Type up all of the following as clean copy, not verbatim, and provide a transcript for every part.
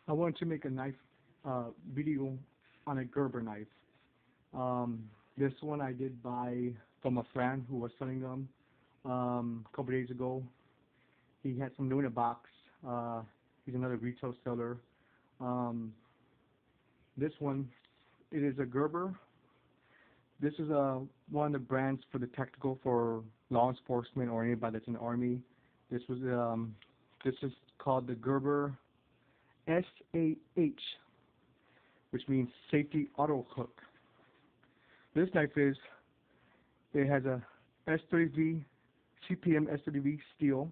I wanted to make a knife video on a Gerber knife. This one I did buy from a friend who was selling them a couple days ago. He had some new in a box. He's another retail seller. Um, this one, it is a Gerber. This is one of the brands for the tactical for law enforcement or anybody that's in the army. This is called the Gerber S.A.H, which means safety auto hook. This knife it has a S30V CPM S30V steel,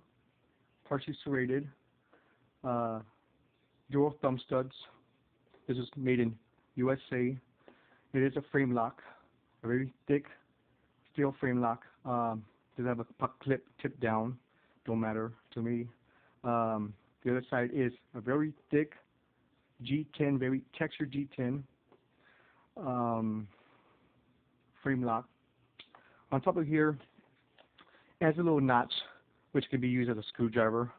partially serrated, dual thumb studs. This is made in USA. It is a frame lock, a very thick steel frame lock. Does have a puck clip tip down, don't matter to me. The other side is a very thick G10, very textured G10 frame lock. On top of here, it has a little notch which can be used as a screwdriver,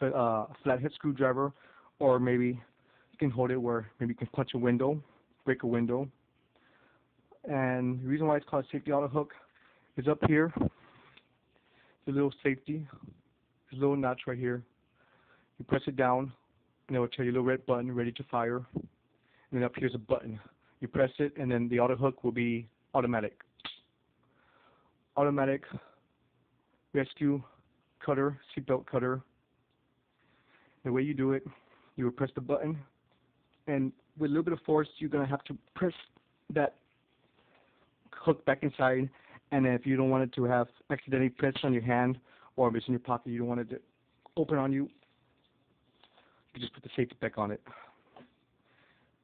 a flathead screwdriver, or maybe you can hold it where maybe you can punch a window, break a window. And the reason why it's called safety auto hook is up here, the little safety, there's a little notch right here. You press it down, and it will tell you a little red button ready to fire. And then up here's a button. You press it, and then the auto hook will be automatic. Automatic rescue cutter, seatbelt cutter. The way you do it, you will press the button, and with a little bit of force, you're going to have to press that hook back inside. And then if you don't want it to have accidentally pressed on your hand, or if it's in your pocket, you don't want it to open on you, you just put the safety back on it.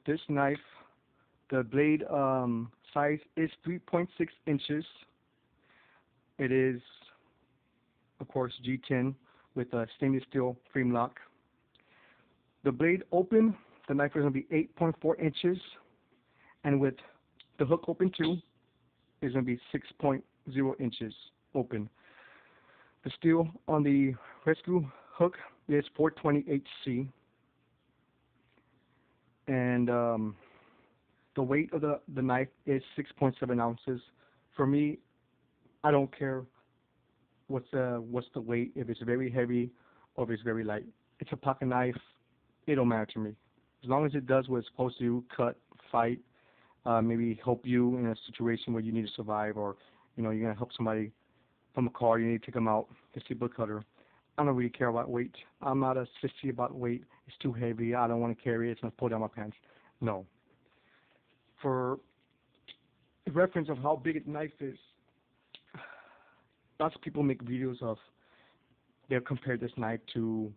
This knife, the blade size is 3.6 inches. It is, of course, G10 with a stainless steel frame lock. The blade open, the knife is going to be 8.4 inches, and with the hook open too, is going to be 6.0 inches open. The steel on the rescue hook is 420 HC, and the weight of the knife is 6.7 ounces. For me, I don't care what's the weight, if it's very heavy or if it's very light. It's a pocket knife. It don't matter to me. As long as it does what it's supposed to, cut, fight, maybe help you in a situation where you need to survive, or you're gonna help somebody from a car, you need to take them out. The seatbelt cutter. I don't really care about weight. I'm not a sissy about weight. It's too heavy. I don't want to carry it. It's gonna pull down my pants. No. For reference of how big a knife is, lots of people make videos of, they'll compare this knife to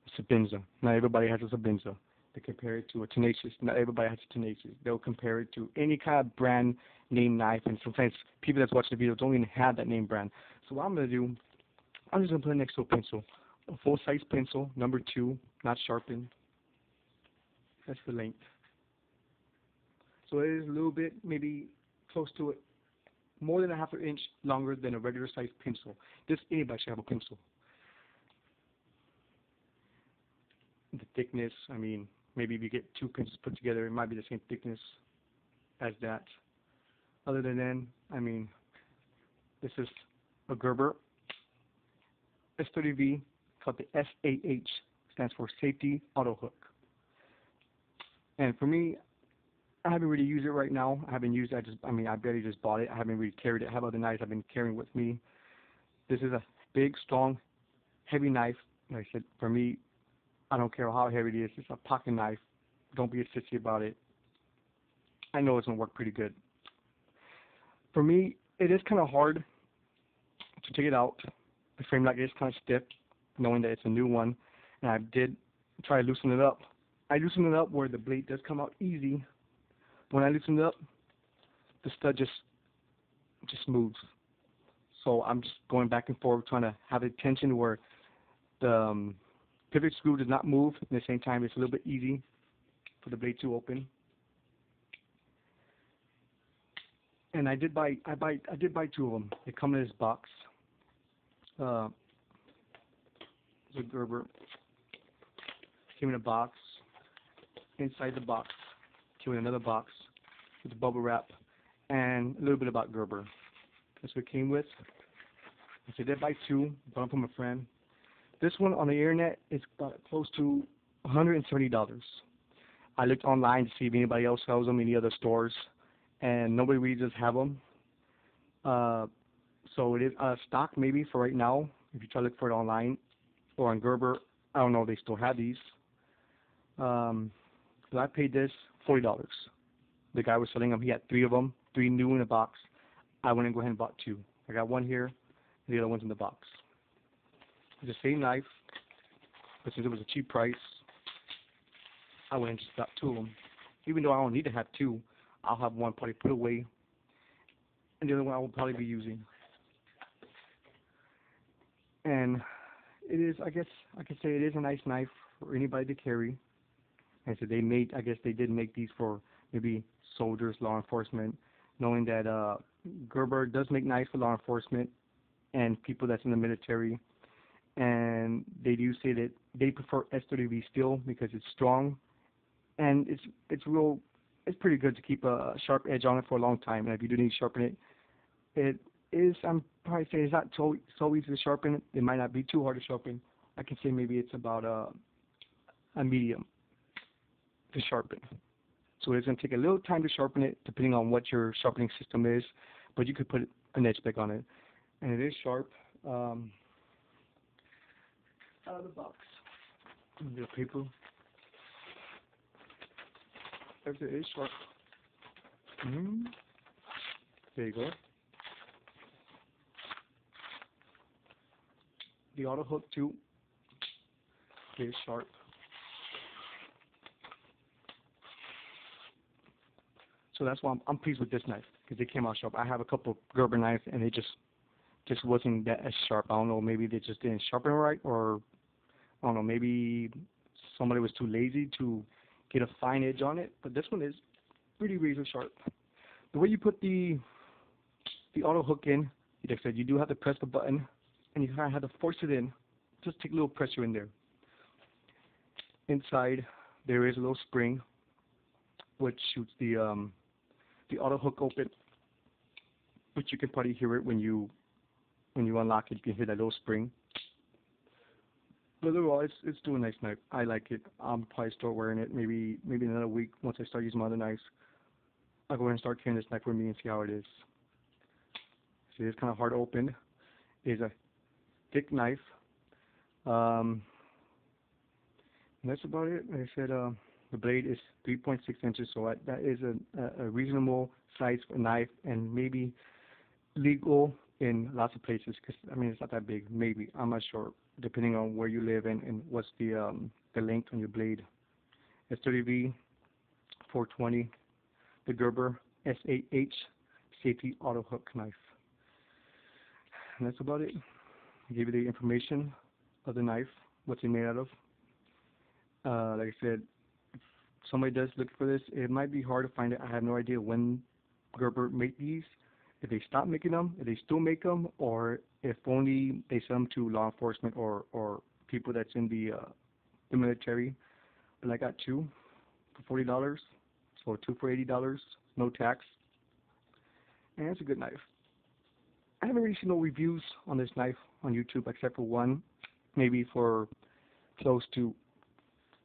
a Sabinza. Not everybody has a Sabinza. They compare it to a Tenacious. Not everybody has a Tenacious. They'll compare it to any kind of brand name knife, and sometimes people that's watching the videos don't even have that name brand. So what I'm going to do, I'm just going to put it next to a pencil. A full-size pencil, number 2, not sharpened. That's the length. So it is a little bit, maybe close to it, more than a half an inch longer than a regular size pencil. Anybody should have a pencil. The thickness, I mean, maybe if you get 2 pencils put together, it might be the same thickness as that. Other than that, I mean, this is a Gerber S30V, called the S.A.H, stands for Safety Auto Hook. And for me, I haven't really used it right now. I haven't used it. I barely just bought it. I haven't really carried it. I have other knives I've been carrying with me. This is a big, strong, heavy knife. Like I said, for me, I don't care how heavy it is. It's a pocket knife. Don't be a sissy about it. I know it's going to work pretty good. For me, it is kind of hard to take it out. The frame lock is kind of stiff, knowing that it's a new one. And I did try to loosen it up. I loosened it up where the blade does come out easy. When I loosen it up, the stud just moves. So I'm just going back and forth trying to have the tension where the pivot screw does not move. At the same time, it's a little bit easy for the blade to open. And I did buy 2 of them. They come in this box. The Gerber came in a box. inside the box. Came in another box with the bubble wrap and a little bit about Gerber. That's what it came with. I said, I buy two, bought them from a friend. This one on the internet is about close to $170. I looked online to see if anybody else sells them in any other stores, and nobody really does have them. Uh, so it is out of stock maybe for right now. If you try to look for it online or on Gerber, I don't know if they still have these. But I paid this $40. The guy was selling them. He had three of them, three new in a box. I went and go ahead and bought two. I got one here, and the other one's in the box. It's the same knife, but since it was a cheap price, I went and just got two of them. Even though I don't need to have two, I'll have one probably put away, and the other one I will probably be using. And it is, I guess I could say it is a nice knife for anybody to carry. And so I guess they did make these for maybe soldiers, law enforcement, knowing that Gerber does make knives for law enforcement and people that's in the military. And they do say that they prefer S30V steel because it's strong and it's pretty good to keep a sharp edge on it for a long time. And if you do need to sharpen it, it is, I'm probably saying it's not so easy to sharpen. It might not be too hard to sharpen. I can say maybe it's about a medium to sharpen. So it's going to take a little time to sharpen it, depending on what your sharpening system is, but you could put an edge back on it. And it is sharp. Out of the box. The paper. It is sharp. There you go. The auto hook too is sharp. So that's why I'm pleased with this knife because it came out sharp. I have a couple Gerber knives and it just wasn't that as sharp. I don't know, maybe they just didn't sharpen it right, or I don't know, maybe somebody was too lazy to get a fine edge on it. But this one is pretty razor sharp. The way you put the auto hook in, like I said, you do have to press the button and you kind of have to force it in. Just take a little pressure in there. Inside there is a little spring which shoots the auto hook open, which you can probably hear it when you unlock it. You can hear that little spring. But overall, it's still a nice knife. I like it. I'm probably still wearing it. Maybe another week once I start using my other knives. I'll go ahead and start carrying this knife with me and see how it is. See, it's kind of hard to open. It's a thick knife. And that's about it. Like I said, the blade is 3.6 inches, so that is a reasonable size for a knife, and maybe legal in lots of places. Because I mean, it's not that big. Maybe, I'm not sure, depending on where you live and what's the length on your blade. S30V 420, the Gerber S.A.H safety auto hook knife. And that's about it. I gave you the information of the knife, what's it made out of. Like I said, if somebody does look for this, it might be hard to find it. I have no idea when Gerber made these, if they stopped making them, if they still make them, or if only they sell them to law enforcement or people that's in the military. But I got two for $40, so two for $80, no tax, and it's a good knife. I haven't really seen no reviews on this knife on YouTube except for one, maybe for close to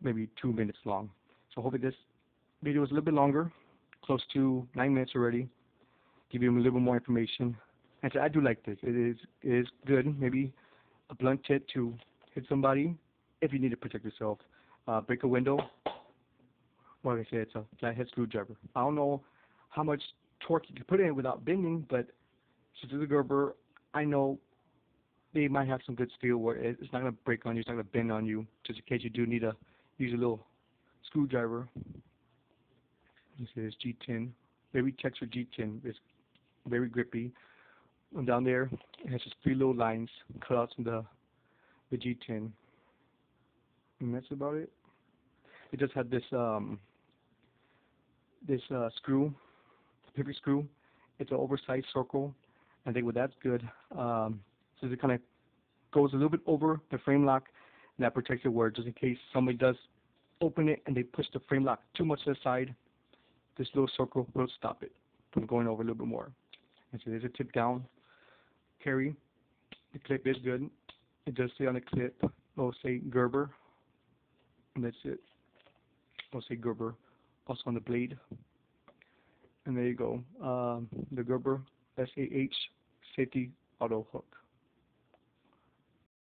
maybe 2 minutes long. So hopefully this video is a little bit longer, close to 9 minutes already. Give you a little bit more information. And so I do like this. It is good. Maybe a blunt tip to hit somebody if you need to protect yourself. Break a window. Well, like I said, it's a flathead screwdriver. I don't know how much torque you can put in it without bending, but since it's a Gerber, I know they might have some good steel where it's not going to break on you, it's not going to bend on you, just in case you do need to use a little screwdriver. This is G10. Very textured G10. It's very grippy. And down there, it has just 3 little lines cut out from the G10. And that's about it. It just had this screw, pivot screw. It's an oversized circle. I think that's good. So it kind of goes a little bit over the frame lock, and that protects it where just in case somebody does open it and they push the frame lock too much to the side, this little circle will stop it from going over a little bit more. And so there's a tip down carry. The clip is good. It does say on the clip, it'll say Gerber, and that's it. It'll say Gerber, also on the blade. And there you go, the Gerber S.A.H safety auto hook.